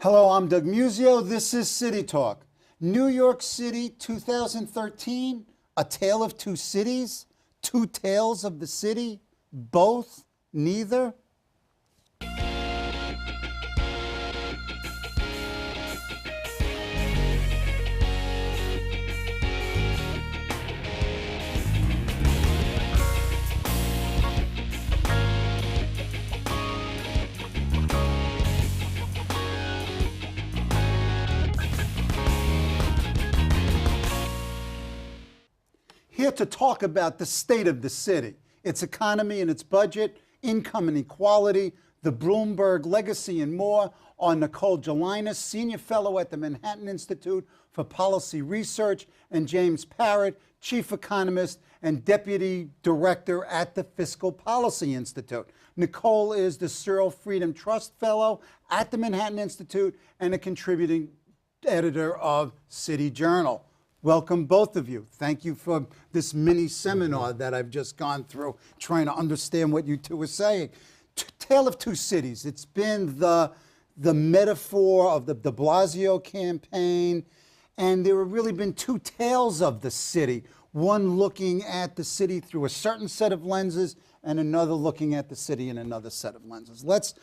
Hello, I'm Doug Muzzio. This is City Talk. New York City 2013, a tale of two cities, two tales of the city, both, neither. Here to talk about the state of the city, its economy and its budget, income inequality, the Bloomberg legacy, and more are Nicole Gelinas, Senior Fellow at the Manhattan Institute for Policy Research, and James Parrott, Chief Economist and Deputy Director at the Fiscal Policy Institute. Nicole is the Searle Freedom Trust Fellow at the Manhattan Institute and a contributing editor of City Journal. Welcome, both of you. Thank you for this mini seminar that I've just gone through, trying to understand what you two are saying. Tale of Two Cities. It's been the metaphor of the de Blasio campaign, and there have really been two tales of the city. One looking at the city through a certain set of lenses, and another looking at the city in another set of lenses. Let's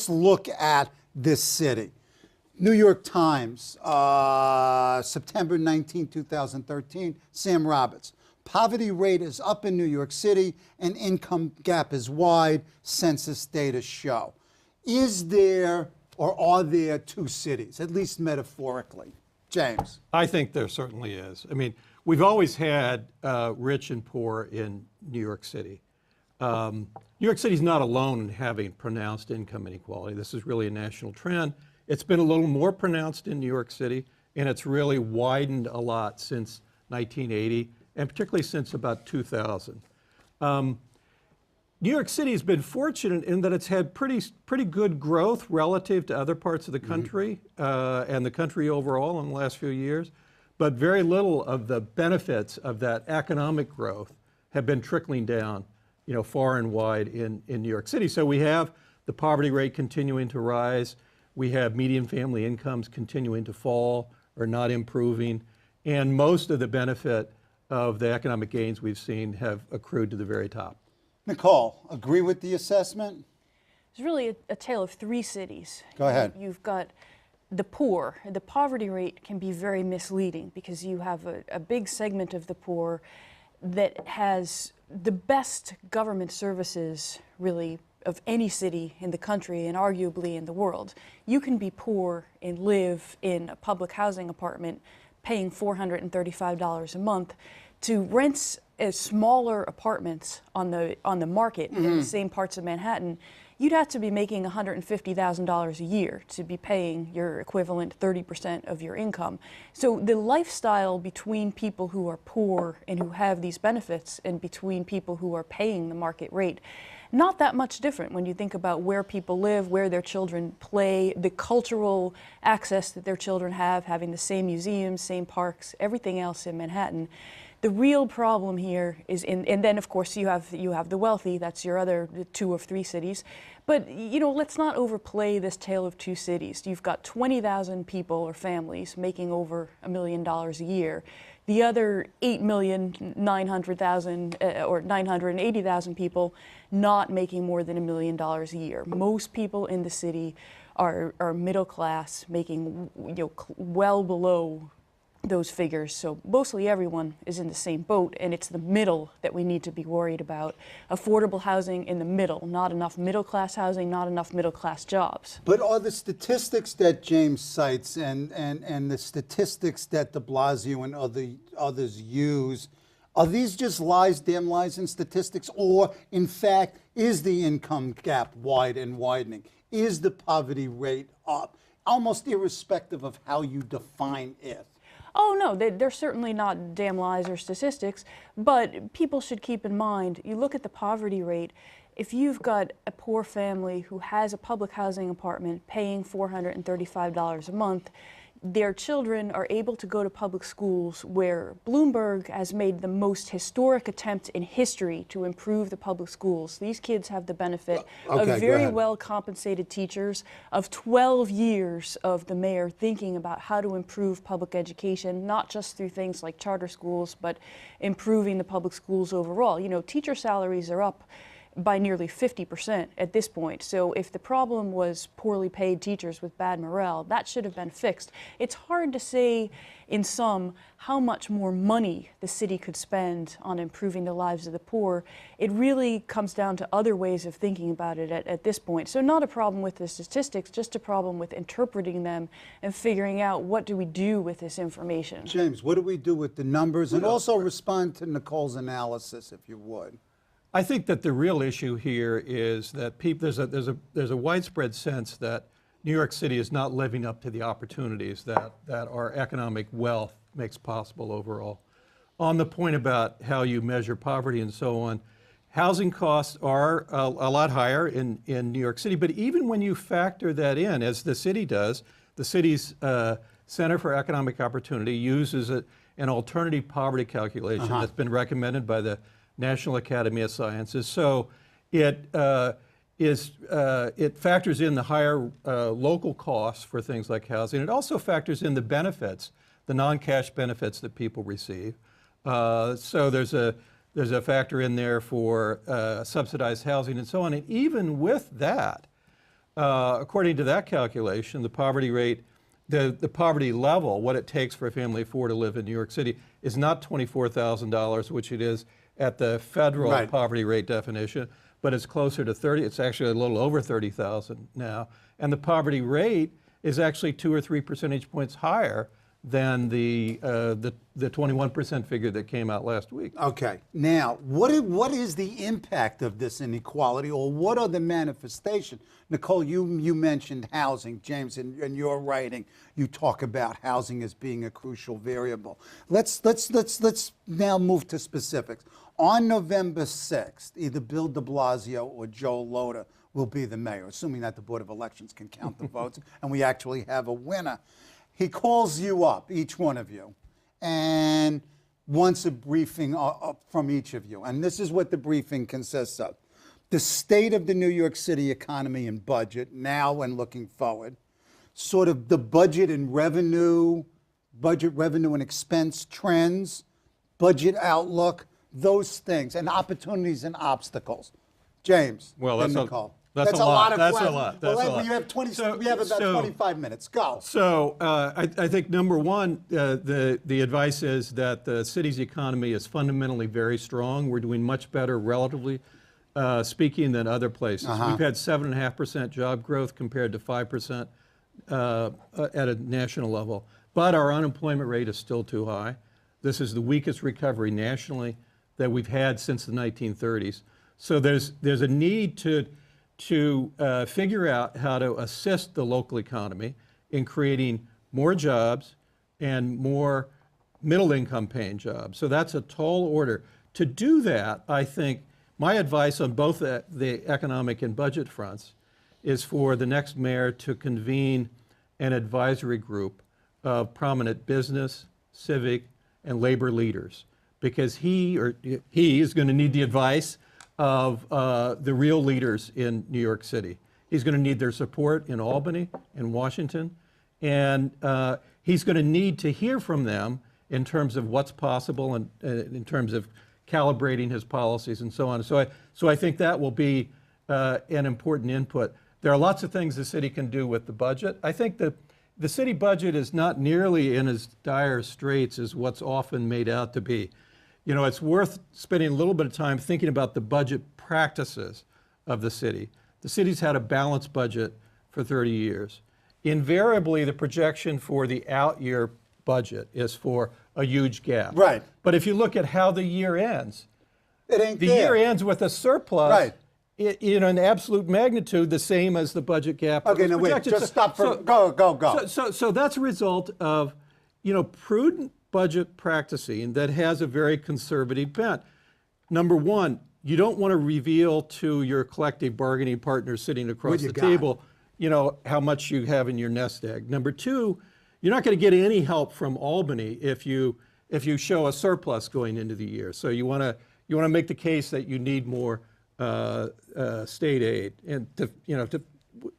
look at this city. New York Times, September 19, 2013, Sam Roberts. Poverty rate is up in New York City and income gap is wide, census data show. Is there or are there two cities, at least metaphorically? James. I think there certainly is. I mean, we've always had rich and poor in New York City. New York City's not alone in having pronounced income inequality. This is really a national trend. It's been a little more pronounced in New York City, and it's really widened a lot since 1980, and particularly since about 2000. New York City has been fortunate in that it's had pretty good growth relative to other parts of the country and the country overall in the last few years, but very little of the benefits of that economic growth have been trickling down, far and wide in New York City. So we have the poverty rate continuing to rise. We have median family incomes continuing to fall or not improving, and most of the benefit of the economic gains we've seen have accrued to the very top. Nicole, agree with the assessment? It's really a tale of three cities. Go ahead. You've got the poor. The poverty rate can be very misleading because you have a big segment of the poor that has the best government services, really, of any city in the country and arguably in the world. You can be poor and live in a public housing apartment paying $435 a month to rent smaller apartments on the market in the same parts of Manhattan. You'd have to be making $150,000 a year to be paying your equivalent 30% of your income. So the lifestyle between people who are poor and who have these benefits and between people who are paying the market rate, not that much different when you think about where people live, where their children play, the cultural access that their children have, having the same museums, same parks, everything else in Manhattan. The real problem here is and then of course you have the wealthy, that's your other two of three cities. But let's not overplay this tale of two cities. You've got 20,000 people or families making over $1 million a year. The other 8,900,000 or 980,000 people not making more than $1 million a year. Most people in the city are middle class, making well below those figures. So mostly everyone is in the same boat, and it's the middle that we need to be worried about. Affordable housing in the middle, not enough middle class housing, not enough middle class jobs. But are the statistics that James cites and the statistics that de Blasio and others use, are these just lies, damn lies, and statistics? Or, in fact, is the income gap wide and widening? Is the poverty rate up? Almost irrespective of how you define it. Oh, no, they're certainly not damn lies or statistics, but people should keep in mind, you look at the poverty rate, if you've got a poor family who has a public housing apartment paying $435 a month, their children are able to go to public schools where Bloomberg has made the most historic attempt in history to improve the public schools. These kids have the benefit of very well compensated teachers, of 12 years of the mayor thinking about how to improve public education, not just through things like charter schools, but improving the public schools overall. You know, teacher salaries are up by nearly 50% at this point. So if the problem was poorly paid teachers with bad morale, that should have been fixed. It's hard to say in sum how much more money the city could spend on improving the lives of the poor. It really comes down to other ways of thinking about it at this point. So not a problem with the statistics, just a problem with interpreting them and figuring out what do we do with this information. James, what do we do with the numbers? And also respond to Nicole's analysis, if you would. I think that the real issue here is that there's a widespread sense that New York City is not living up to the opportunities that our economic wealth makes possible overall. On the point about how you measure poverty and so on, housing costs are a lot higher in New York City, but even when you factor that in, as the city does, the city's Center for Economic Opportunity uses an alternative poverty calculation that's been recommended by the National Academy of Sciences. So it factors in the higher local costs for things like housing. It also factors in the benefits, the non-cash benefits that people receive. So there's a factor in there for subsidized housing and so on. And even with that, according to that calculation, the poverty rate, the poverty level, what it takes for a family of four to live in New York City, is not $24,000, which it is at the federal poverty rate definition, but it's closer to 30. It's actually a little over 30,000 now, and the poverty rate is actually 2 or 3 percentage points higher than the 21% figure that came out last week. Okay. Now, what is the impact of this inequality, or what are the manifestations? Nicole, you mentioned housing. James, in your writing, you talk about housing as being a crucial variable. Let's now move to specifics. On November 6th, either Bill de Blasio or Joe Lhota will be the mayor, assuming that the Board of Elections can count the votes and we actually have a winner. He calls you up, each one of you, and wants a briefing from each of you. And this is what the briefing consists of: the state of the New York City economy and budget, now and looking forward, sort of the budget revenue and expense trends, budget outlook, those things, and opportunities and obstacles. James, well, and Nicole. That's a lot. That's a lot. You have we have about 25 minutes. Go. So I think number one, the advice is that the city's economy is fundamentally very strong. We're doing much better, relatively speaking, than other places. We've had 7.5% job growth compared to 5% at a national level. But our unemployment rate is still too high. This is the weakest recovery nationally that we've had since the 1930s. So there's a need to figure out how to assist the local economy in creating more jobs and more middle income paying jobs. So that's a tall order. To do that, I think my advice on both the economic and budget fronts is for the next mayor to convene an advisory group of prominent business, civic, and labor leaders, because he is going to need the advice of the real leaders in New York City. He's going to need their support in Albany and Washington, and he's going to need to hear from them in terms of what's possible and in terms of calibrating his policies and so on. So I think that will be an important input. There are lots of things the city can do with the budget. I think the city budget is not nearly in as dire straits as what's often made out to be. You know, it's worth spending a little bit of time thinking about the budget practices of the city. The city's had a balanced budget for 30 years. Invariably, the projection for the out-year budget is for a huge gap. Right. But if you look at how the year ends, it ain't the year ends with a surplus. Right. In an absolute magnitude, the same as the budget gap. Okay, now wait, just stop for, go. So that's a result of, prudent budget practicing that has a very conservative bent. Number one, you don't want to reveal to your collective bargaining partners sitting across the table, how much you have in your nest egg. Number two, you're not going to get any help from Albany if you show a surplus going into the year. So you want to make the case that you need more state aid, and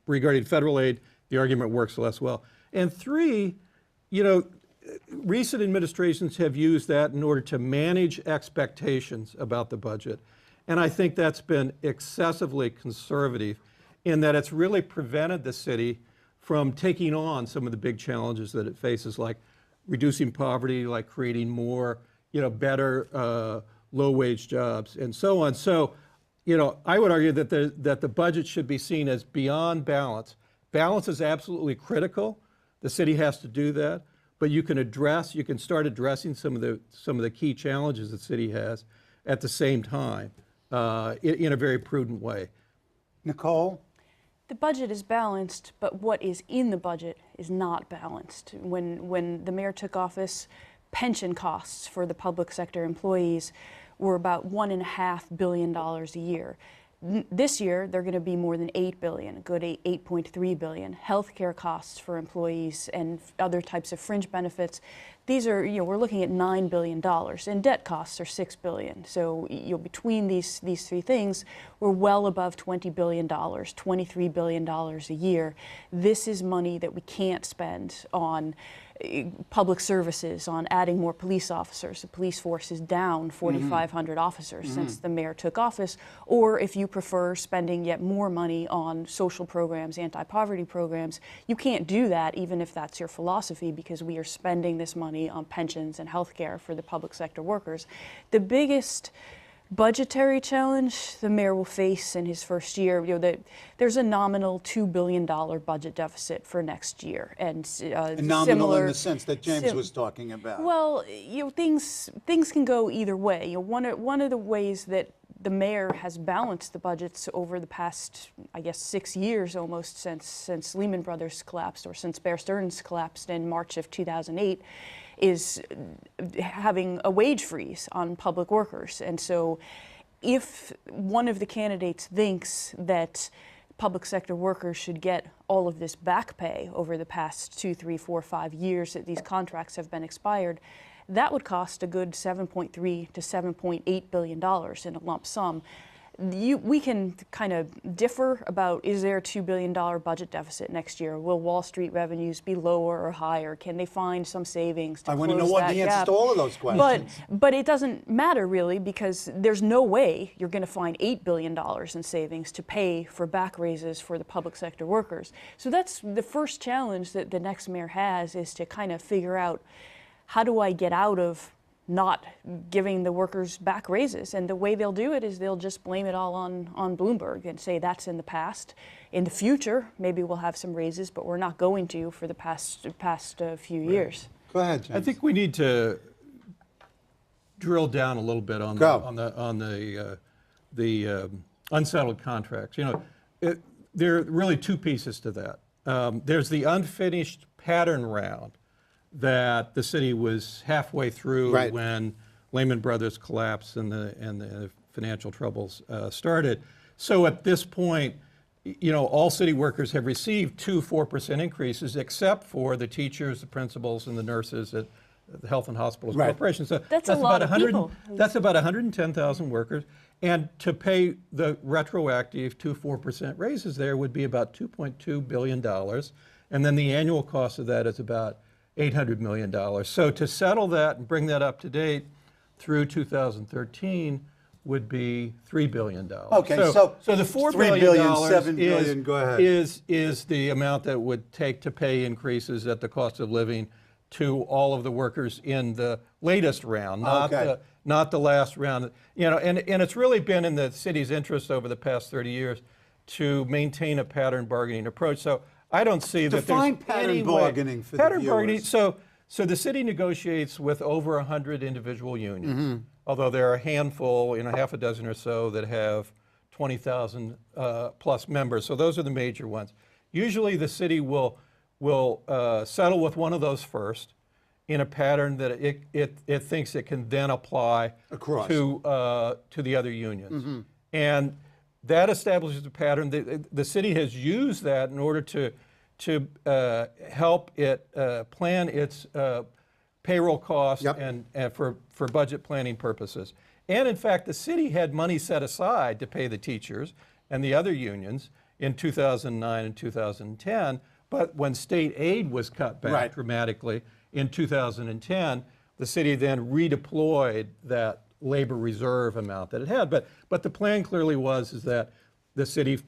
regarding federal aid, the argument works less well. And three, recent administrations have used that in order to manage expectations about the budget. And I think that's been excessively conservative in that it's really prevented the city from taking on some of the big challenges that it faces, like reducing poverty, like creating more, better low-wage jobs, and so on. So, I would argue that the budget should be seen as beyond balance. Balance is absolutely critical. The city has to do that, but you can start addressing some of the key challenges the city has at the same time in a very prudent way. Nicole? The budget is balanced, but what is in the budget is not balanced. When the mayor took office, pension costs for the public sector employees were about $1.5 billion a year. This year, they're going to be more than $8 billion, a good $8.3 billion. Healthcare costs for employees and other types of fringe benefits, these are, we're looking at $9 billion, and debt costs are $6 billion. So, between these three things, we're well above $20 billion, $23 billion a year. This is money that we can't spend on public services, on adding more police officers. The police force is down 4,500 officers since the mayor took office. Or if you prefer spending yet more money on social programs, anti-poverty programs, you can't do that even if that's your philosophy, because we are spending this money on pensions and health care for the public sector workers. The biggest budgetary challenge the mayor will face in his first year, there's a nominal $2 billion budget deficit for next year, and Nominal similar, in the sense that James was talking about. Well, things can go either way. One of the ways that the mayor has balanced the budgets over the past, 6 years almost since Lehman Brothers collapsed, or since Bear Stearns collapsed in March of 2008, is having a wage freeze on public workers. And so if one of the candidates thinks that public sector workers should get all of this back pay over the past 2, 3, 4, 5 years that these contracts have been expired, that would cost a good $7.3 to $7.8 billion in a lump sum. We can kind of differ about, is there a $2 billion budget deficit next year? Will Wall Street revenues be lower or higher? Can they find some savings to close that gap? I want to know what the answers to all of those questions. But it doesn't matter really, because there's no way you're going to find $8 billion in savings to pay for back raises for the public sector workers. So that's the first challenge that the next mayor has, is to kind of figure out, how do I get out of not giving the workers back raises? And the way they'll do it is they'll just blame it all on Bloomberg and say that's in the past. In the future, maybe we'll have some raises, but we're not going to for the past few years. Go ahead, James. I think we need to drill down a little bit on the unsettled contracts. There are really two pieces to that. There's the unfinished pattern round that the city was halfway through when Lehman Brothers collapsed and the financial troubles started. So at this point, all city workers have received 2 4% increases, except for the teachers, the principals, and the nurses at the Health and Hospitals Corporation. So that's a lot of people. That's about 110,000 workers. And to pay the retroactive 2 4% raises there would be about $2.2 billion. And then the annual cost of that is about $800 million. So to settle that and bring that up to date through 2013 would be $3 billion. Okay, so the $4 $3 billion, $7 billion, go ahead. is the amount that would take to pay increases at the cost of living to all of the workers in the latest round, not the last round. And it's really been in the city's interest over the past 30 years to maintain a pattern bargaining approach. So I don't see that there's pattern bargaining for the viewers. So the city negotiates with over 100 individual unions, although there are a handful, half a dozen or so, that have 20,000 plus members. So those are the major ones. Usually the city will settle with one of those first in a pattern that it thinks it can then apply to the other unions. And that establishes a pattern. The city has used that in order to help it plan its payroll costs Yep. and for budget planning purposes. And in fact, the city had money set aside to pay the teachers and the other unions in 2009 and 2010, but when state aid was cut back Right. dramatically in 2010, the city then redeployed that labor reserve amount that it had. But the plan clearly is that the city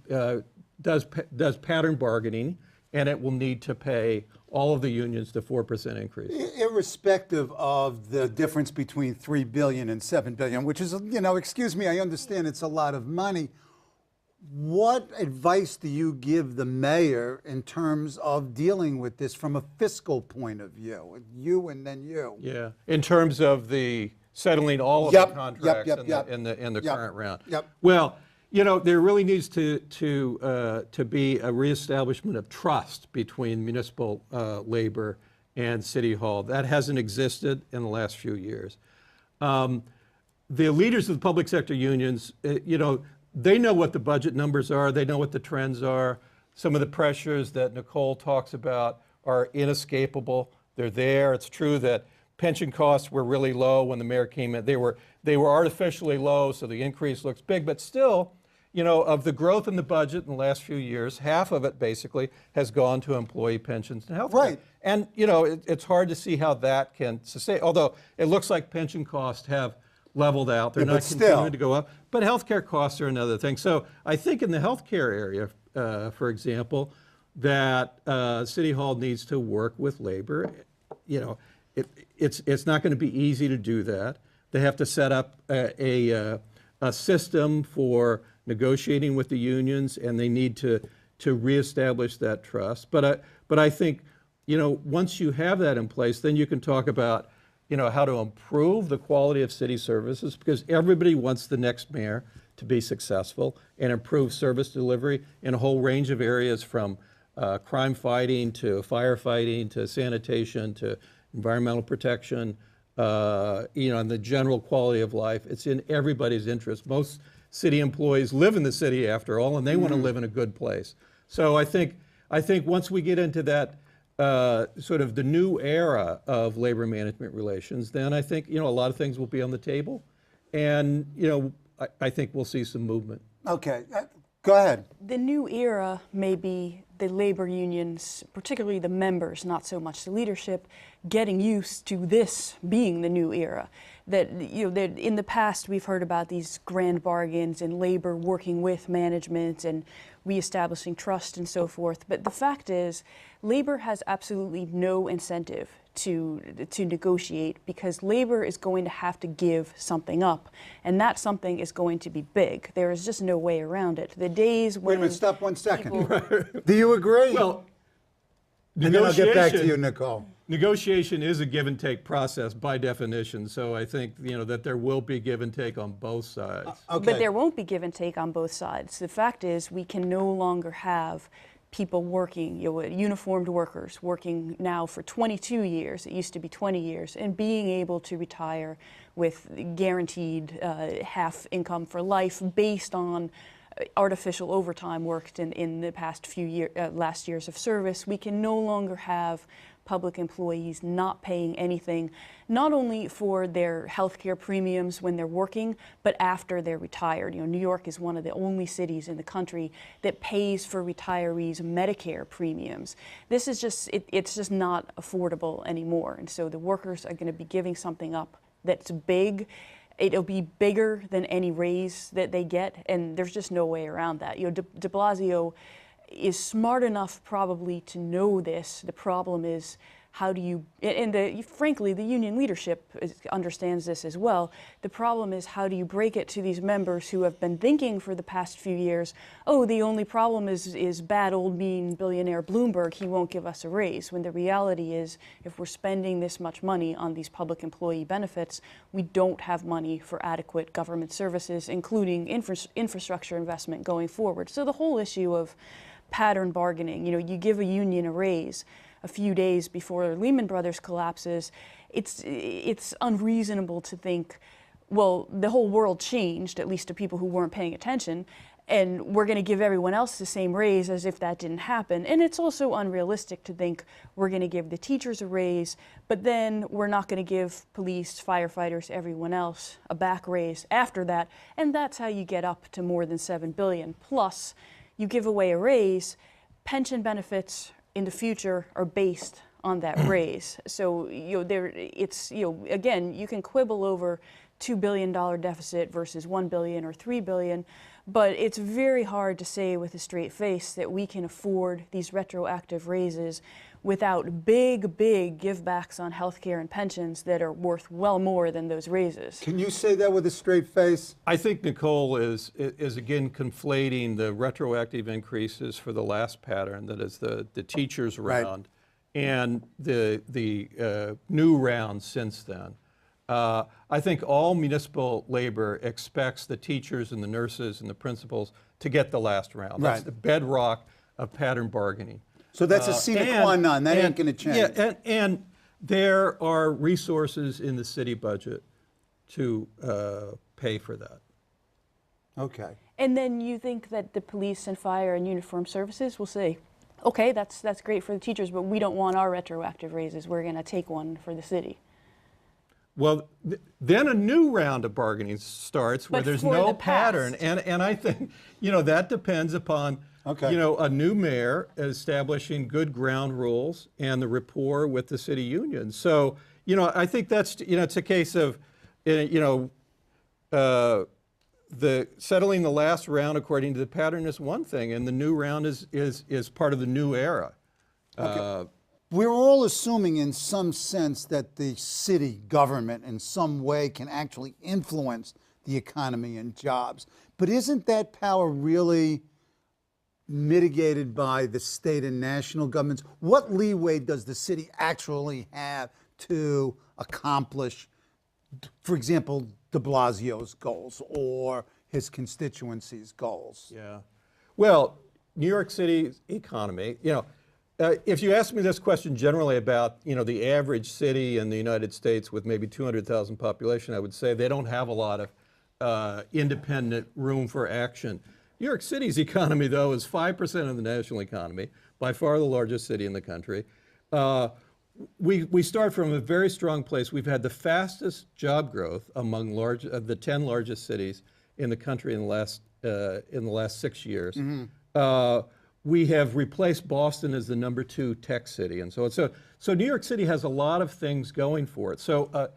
does pattern bargaining, and it will need to pay all of the unions the 4% increase. Irrespective of the difference between $3 billion and $7 billion, which is, excuse me, I understand it's a lot of money. What advice do you give the mayor in terms of dealing with this from a fiscal point of view? You and then you. Yeah, in terms of the settling all of Yep, the contracts yep. in the Yep, current round. yep. Well, there really needs to be a reestablishment of trust between municipal labor and City Hall. That hasn't existed in the last few years. The leaders of the public sector unions, they know what the budget numbers are. They know what the trends are. Some of the pressures that Nicole talks about are inescapable. They're there. It's true that pension costs were really low when the mayor came in. They were artificially low, so the increase looks big. But still, of the growth in the budget in the last few years, half of it basically has gone to employee pensions and health care. Right. And it's hard to see how that can sustain. Although it looks like pension costs have leveled out. They're Yeah, not but still. continuing to go up. But healthcare costs are another thing. So I think in the healthcare area, for example, that City Hall needs to work with labor. It's not going to be easy to do that. They have to set up a system for negotiating with the unions, and they need to reestablish that trust. But I think once you have that in place, then you can talk about how to improve the quality of city services, because everybody wants the next mayor to be successful and improve service delivery in a whole range of areas, from crime fighting to firefighting to sanitation to environmental protection, and the general quality of life. It's in everybody's interest. Most city employees live in the city after all, and they want to live in a good place. So I think once we get into that sort of the new era of labor management relations, then I think a lot of things will be on the table, and I think we'll see some movement. Okay, go ahead. The new era may be the labor unions, particularly the members, not so much the leadership, getting used to this being the new era. That that in the past we've heard about these grand bargains and labor working with management and reestablishing trust and so forth. But the fact is, labor has absolutely no incentive to negotiate, because labor is going to have to give something up, and that something is going to be big. There is just no way around it. The days when— Wait a minute, stop 1 second. Do you agree? Well, and then I'll get back to you, Nicole. Negotiation is a give and take process by definition, so I think that there will be give and take on both sides. Okay. But there won't be give and take on both sides. The fact is, we can no longer have people working, uniformed workers working now for 22 years, it used to be 20 years, and being able to retire with guaranteed half income for life based on artificial overtime worked in the past few last years of service. We can no longer have public employees not paying anything, not only for their health care premiums when they're working, but after they're retired. New York is one of the only cities in the country that pays for retirees' Medicare premiums. This is it's just not affordable anymore. And so the workers are going to be giving something up that's big. It'll be bigger than any raise that they get, and there's just no way around that. De Blasio is smart enough probably to know this. The problem is, how do you, and frankly, the union leadership understands this as well. The problem is, how do you break it to these members who have been thinking for the past few years, oh, the only problem is bad old mean billionaire Bloomberg, he won't give us a raise, when the reality is, if we're spending this much money on these public employee benefits, we don't have money for adequate government services, including infrastructure investment going forward. So the whole issue of pattern bargaining, you give a union a raise a few days before Lehman Brothers collapses, it's unreasonable to think, well, the whole world changed, at least to people who weren't paying attention, and we're going to give everyone else the same raise as if that didn't happen. And it's also unrealistic to think we're going to give the teachers a raise, but then we're not going to give police, firefighters, everyone else a back raise after that. And that's how you get up to more than $7 billion. Plus, you give away a raise, pension benefits in the future are based on that raise. So again, you can quibble over $2 billion deficit versus $1 billion or $3 billion, but it's very hard to say with a straight face that we can afford these retroactive raises without big givebacks on healthcare and pensions that are worth well more than those raises. Can you say that with a straight face? I think Nicole is again conflating the retroactive increases for the last pattern, that is the teachers round, and the new round since then. I think all municipal labor expects the teachers and the nurses and the principals to get the last round. That's the bedrock of pattern bargaining. So that's a sine qua non. That ain't going to change. Yeah, and there are resources in the city budget to pay for that. Okay. And then you think that the police and fire and uniform services will say, okay, that's great for the teachers, but we don't want our retroactive raises. We're going to take one for the city. Well, then a new round of bargaining starts where there's no pattern. And I think, that depends upon, a new mayor establishing good ground rules and the rapport with the city union. So, I think that's, it's a case of, the settling the last round according to the pattern is one thing, and the new round is part of the new era. We're all assuming in some sense that the city government in some way can actually influence the economy and jobs. But isn't that power really mitigated by the state and national governments? What leeway does the city actually have to accomplish, for example, de Blasio's goals or his constituency's goals? Yeah. Well, New York City's economy, if you ask me this question generally about, the average city in the United States with maybe 200,000 population, I would say they don't have a lot of independent room for action. New York City's economy, though, is 5% of the national economy, by far the largest city in the country. We start from a very strong place. We've had the fastest job growth among the 10 largest cities in the country in the last 6 years. Mm-hmm. We have replaced Boston as the #2 tech city, and so New York City has a lot of things going for it. So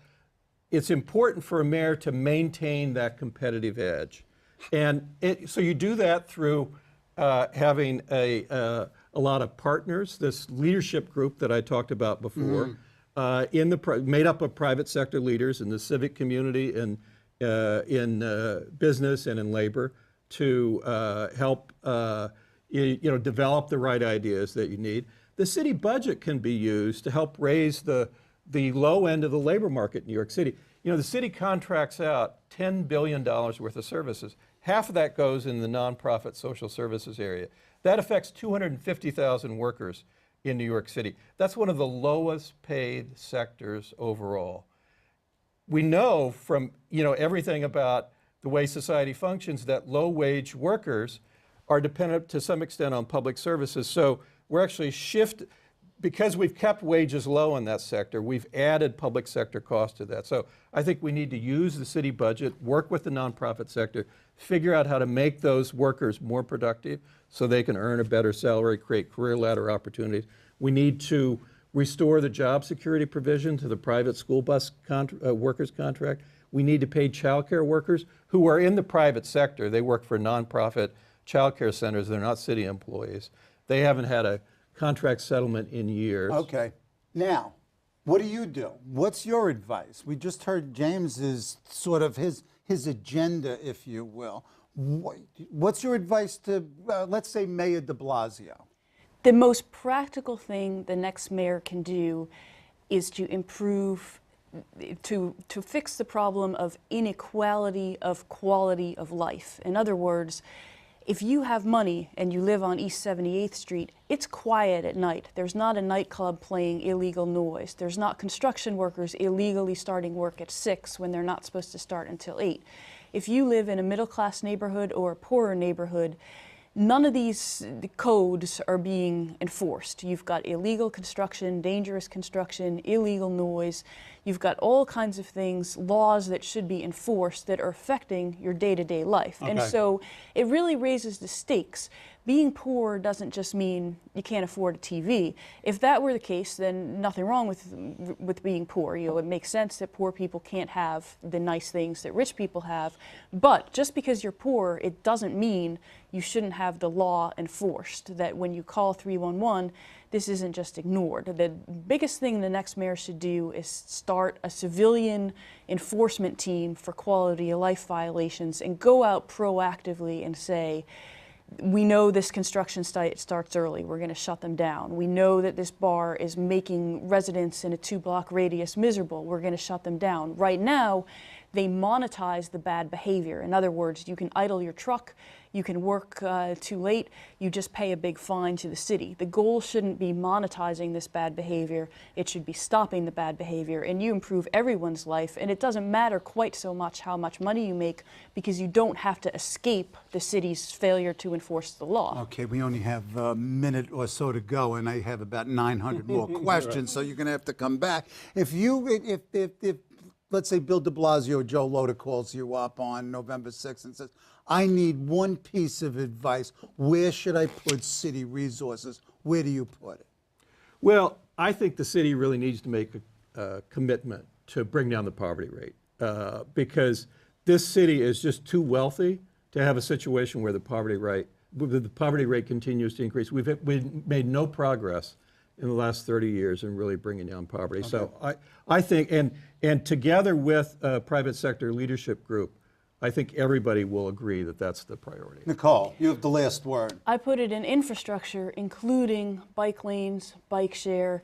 it's important for a mayor to maintain that competitive edge, and so you do that through having a lot of partners. This leadership group that I talked about before, made up of private sector leaders in the civic community and in business and in labor to help. Develop the right ideas that you need. The city budget can be used to help raise the low end of the labor market in New York City. The city contracts out $10 billion worth of services. Half of that goes in the nonprofit social services area. That affects 250,000 workers in New York City. That's one of the lowest paid sectors overall. We know from everything about the way society functions that low wage workers are dependent to some extent on public services. So we're actually because we've kept wages low in that sector, we've added public sector costs to that. So I think we need to use the city budget, work with the nonprofit sector, figure out how to make those workers more productive so they can earn a better salary, create career ladder opportunities. We need to restore the job security provision to the private school bus workers contract. We need to pay child care workers who are in the private sector. They work for nonprofit child care centers. They're not city employees. They haven't had a contract settlement in years. Okay. Now, what do you do? What's your advice? We just heard James's sort of his agenda, if you will. What's your advice to, let's say, Mayor de Blasio? The most practical thing the next mayor can do is to improve, to fix the problem of inequality of quality of life. In other words, if you have money and you live on East 78th Street, it's quiet at night. There's not a nightclub playing illegal noise. There's not construction workers illegally starting work at 6 when they're not supposed to start until 8. if you live in a middle-class neighborhood or a poorer neighborhood, none of these codes are being enforced. You've got illegal construction, dangerous construction, illegal noise. You've got all kinds of things, laws that should be enforced that are affecting your day-to-day life. And so it really raises the stakes. Being poor doesn't just mean you can't afford a TV. If that were the case, then nothing wrong with being poor. You know, it makes sense that poor people can't have the nice things that rich people have. But just because you're poor, it doesn't mean you shouldn't have the law enforced, that when you call 311, this isn't just ignored. The biggest thing the next mayor should do is start a civilian enforcement team for quality of life violations and go out proactively and say, we know this construction site starts early, we're going to shut them down. We know that this bar is making residents in a 2-block radius miserable, we're going to shut them down. Right now, they monetize the bad behavior. In other words, you can idle your truck, you can work too late, you just pay a big fine to the city. The goal shouldn't be monetizing this bad behavior, it should be stopping the bad behavior, and you improve everyone's life, and it doesn't matter quite so much how much money you make, because you don't have to escape the city's failure to enforce the law. Okay, we only have a minute or so to go, and I have about 900 more questions, so you're going to have to come back. If let's say Bill de Blasio or Joe Lhota calls you up on November 6th and says, I need one piece of advice. Where should I put city resources? Where do you put it? Well, I think the city really needs to make a commitment to bring down the poverty rate because this city is just too wealthy to have a situation where the poverty rate continues to increase. We've made no progress in the last 30 years in really bringing down poverty. Okay. So I think, and together with a private sector leadership group, I think everybody will agree that that's the priority. Nicole, you have the last word. I put it in infrastructure, including bike lanes, bike share,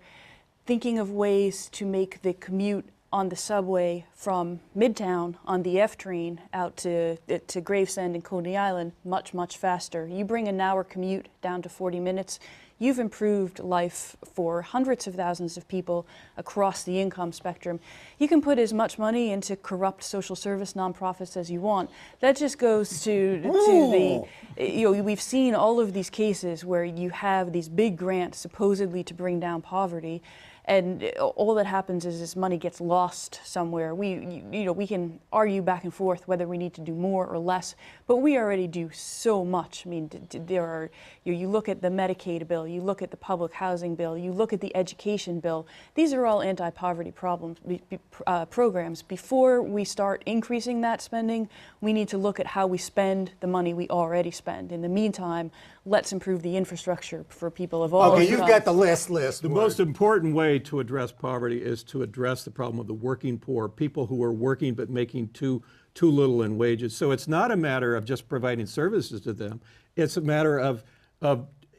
thinking of ways to make the commute on the subway from Midtown on the F train out to Gravesend and Coney Island much, much faster. You bring an hour commute down to 40 minutes, you've improved life for hundreds of thousands of people across the income spectrum. You can put as much money into corrupt social service nonprofits as you want. That just goes to the, we've seen all of these cases where you have these big grants supposedly to bring down poverty, and all that happens is this money gets lost somewhere. We can argue back and forth whether we need to do more or less, but we already do so much. I mean, there are, you look at the Medicaid bill, you look at the public housing bill, you look at the education bill. These are all anti-poverty programs. Before we start increasing that spending, we need to look at how we spend the money we already spend. In the meantime, let's improve the infrastructure for people of all. Okay, you've got the list. The most important way to address poverty is to address the problem of the working poor, people who are working but making too little in wages. So it's not a matter of just providing services to them. It's a matter of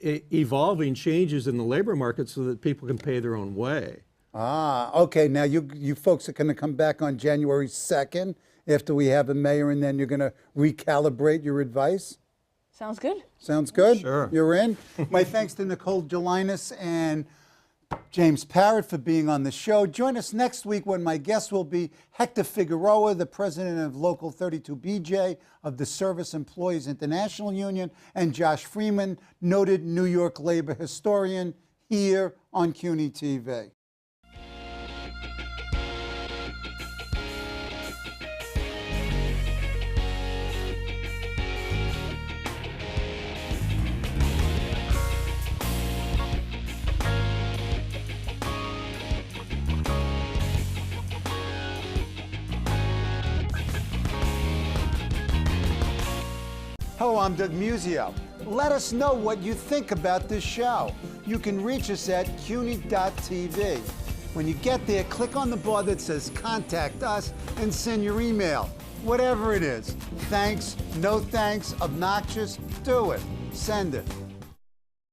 evolving changes in the labor market so that people can pay their own way. Okay. Now you folks are going to come back on January 2nd after we have a mayor, and then you're going to recalibrate your advice? Sounds good. Sounds good? Sure. You're in? My thanks to Nicole Gelinas and James Parrott for being on the show. Join us next week when my guest will be Hector Figueroa, the president of Local 32BJ of the Service Employees International Union, and Josh Freeman, noted New York labor historian, here on CUNY TV. Hello, I'm Doug Muzzio. Let us know what you think about this show. You can reach us at CUNY.TV. When you get there, click on the bar that says Contact Us and send your email. Whatever it is. Thanks, no thanks, obnoxious, do it. Send it.